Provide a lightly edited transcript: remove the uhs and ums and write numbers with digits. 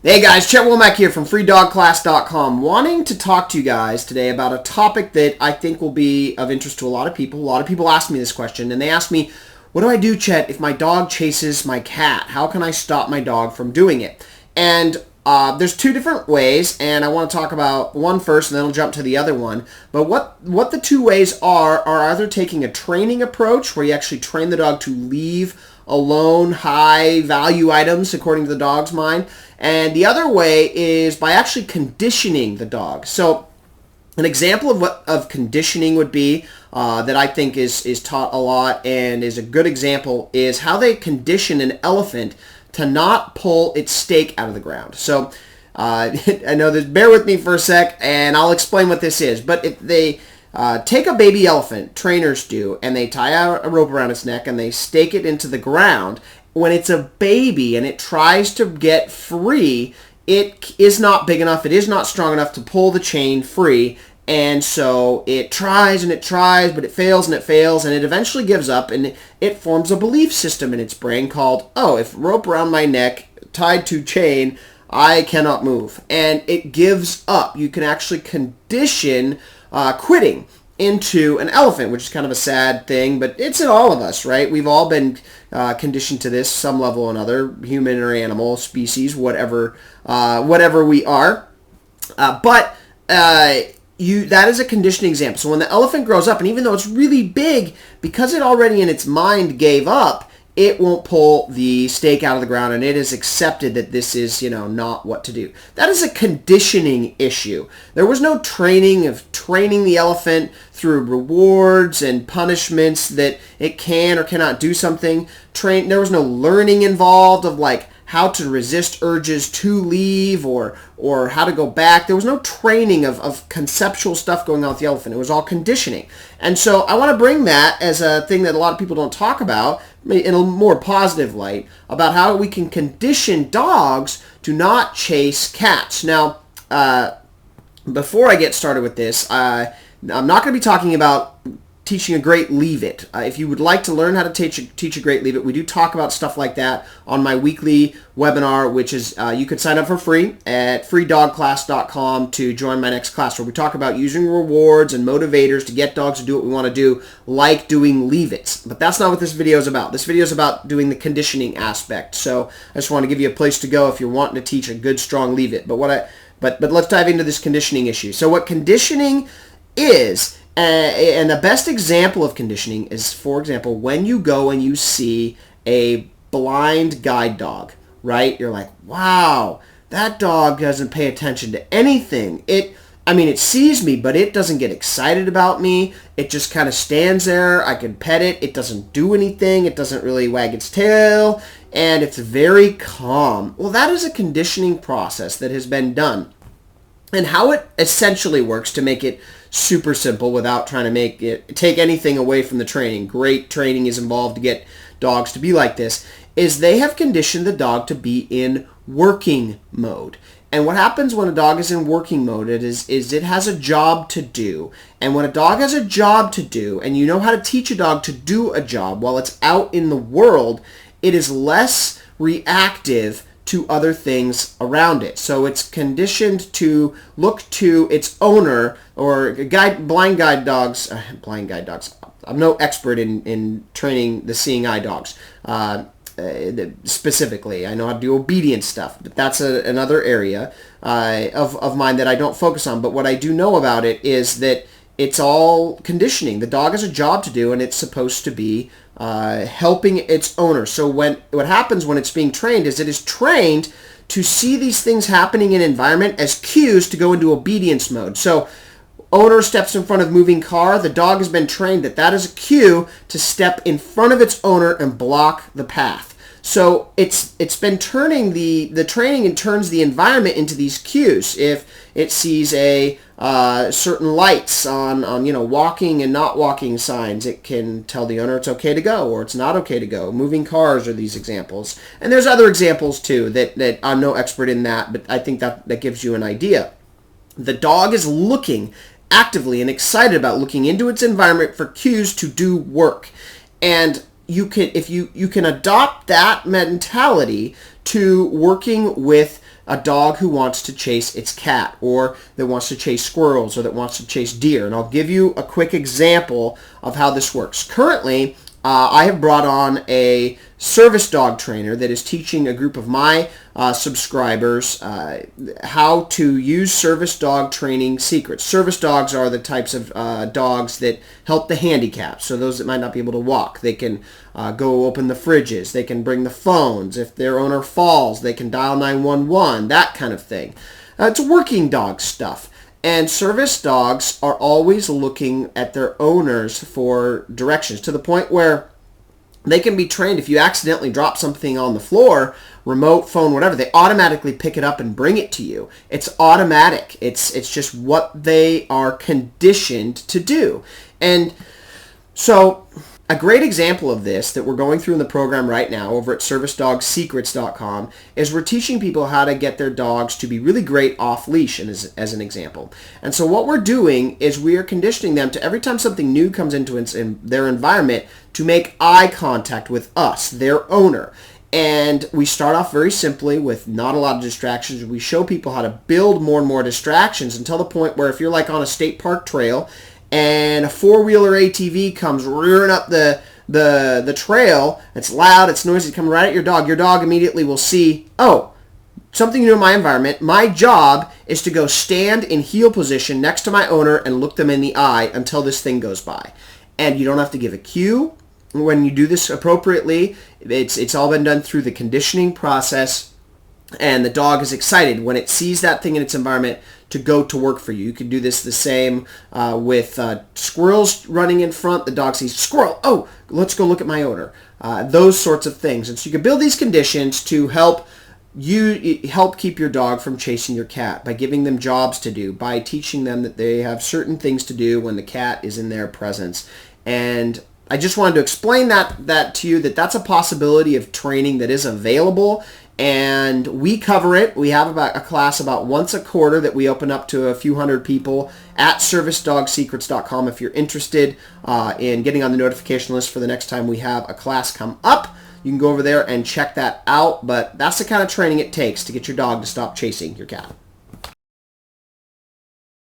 Hey guys, Chet Womack here from FreeDogClass.com, wanting to talk to you guys today about a topic that I think will be of interest to a lot of people. A lot of people ask me this question, and they ask me, what do I do, Chet, if my dog chases my cat? How can I stop my dog from doing it? And there's two different ways, and I want to talk about one first, and then I'll jump to the other one. But what the two ways are either taking a training approach, where you actually train the dog to leave alone high value items according to the dog's mind, and the other way is by actually conditioning the dog. So an example of what of conditioning would be that I think is taught a lot and is a good example is how they condition an elephant to not pull its stake out of the ground. So I know this, bear with me for a sec and I'll explain what this is. But if they take a baby elephant, trainers do, and they tie a rope around its neck and they stake it into the ground. When it's a baby and it tries to get free, it is not big enough, it is not strong enough to pull the chain free, and so it tries and it tries, but it fails and it fails, and it eventually gives up, and it forms a belief system in its brain called, oh, if rope around my neck, tied to chain, I cannot move, and it gives up. You can actually condition quitting into an elephant, which is kind of a sad thing, but it's in all of us, right? We've all been conditioned to this, some level or another, human or animal, species, whatever we are. But that is a conditioning example. So when the elephant grows up, and even though it's really big, because it already in its mind gave up, it won't pull the stake out of the ground, and it is accepted that this is, not what to do. That is a conditioning issue. There was no training the elephant through rewards and punishments that it can or cannot do something. There was no learning involved of how to resist urges to leave or how to go back. There was no training of conceptual stuff going on with the elephant. It was all conditioning. And so I want to bring that as a thing that a lot of people don't talk about in a more positive light, about how we can condition dogs to not chase cats. Now, before I get started with this, I'm not going to be talking about teaching a great leave it. If you would like to learn how to teach a great leave it, we do talk about stuff like that on my weekly webinar, which is you could sign up for free at freedogclass.com to join my next class, where we talk about using rewards and motivators to get dogs to do what we want to do, like doing leave its. But that's not what this video is about. This video is about doing the conditioning aspect. So I just want to give you a place to go if you're wanting to teach a good, strong leave it. But let's dive into this conditioning issue. So what conditioning is, and the best example of conditioning is, for example, when you go and you see a blind guide dog, right? You're like, wow, that dog doesn't pay attention to anything. It sees me, but it doesn't get excited about me. It just kind of stands there. I can pet it. It doesn't do anything. It doesn't really wag its tail, and it's very calm. Well, that is a conditioning process that has been done. And how it essentially works, to make it super simple without trying to take anything away from the training, great training is involved to get dogs to be like this, is they have conditioned the dog to be in working mode. And what happens when a dog is in working mode is it has a job to do. And when a dog has a job to do, and you know how to teach a dog to do a job while it's out in the world, it is less reactive to other things around it. So it's conditioned to look to its owner, or blind guide dogs. I'm no expert in training the seeing eye dogs specifically. I know how to do obedience stuff, but that's another area of mine that I don't focus on. But what I do know about it is that it's all conditioning. The dog has a job to do, and it's supposed to be helping its owner. So what happens when it's being trained is it is trained to see these things happening in environment as cues to go into obedience mode. So owner steps in front of moving car, the dog has been trained that is a cue to step in front of its owner and block the path. So it's been turning the training, and turns the environment into these cues. If it sees certain lights on walking and not walking signs, it can tell the owner it's okay to go or it's not okay to go. Moving cars are these examples, and there's other examples too that I'm no expert in that, but I think that gives you an idea. The dog is looking actively and excited about looking into its environment for cues to do work, and you can adopt that mentality to working with a dog who wants to chase its cat, or that wants to chase squirrels, or that wants to chase deer. And I'll give you a quick example of how this works. Currently, I have brought on a service dog trainer that is teaching a group of my subscribers how to use service dog training secrets. Service dogs are the types of dogs that help the handicapped, so those that might not be able to walk. They can go open the fridges. They can bring the phones. If their owner falls, they can dial 911, that kind of thing. It's working dog stuff. And service dogs are always looking at their owners for directions, to the point where they can be trained. If you accidentally drop something on the floor, remote, phone, whatever, they automatically pick it up and bring it to you. It's automatic. It's just what they are conditioned to do. And so a great example of this that we're going through in the program right now over at servicedogsecrets.com is we're teaching people how to get their dogs to be really great off leash, as an example. And so what we're doing is we are conditioning them to, every time something new comes into their environment, to make eye contact with us, their owner. And we start off very simply with not a lot of distractions. We show people how to build more and more distractions until the point where if you're like on a state park trail and a four-wheeler ATV comes rearing up the trail, it's loud, it's noisy, coming right at your dog immediately will see, oh, something new in my environment. My job is to go stand in heel position next to my owner and look them in the eye until this thing goes by. And you don't have to give a cue. When you do this appropriately, it's all been done through the conditioning process, and the dog is excited when it sees that thing in its environment to go to work for you. You can do this the same with squirrels running in front. The dog sees squirrel. Oh, let's go look at my owner. Those sorts of things. And so you can build these conditions to help keep your dog from chasing your cat by giving them jobs to do, by teaching them that they have certain things to do when the cat is in their presence. And I just wanted to explain that to you, that's a possibility of training that is available, and we cover it. We have about a class about once a quarter that we open up to a few hundred people at servicedogsecrets.com. If you're interested in getting on the notification list for the next time we have a class come up, you can go over there and check that out. But that's the kind of training it takes to get your dog to stop chasing your cat.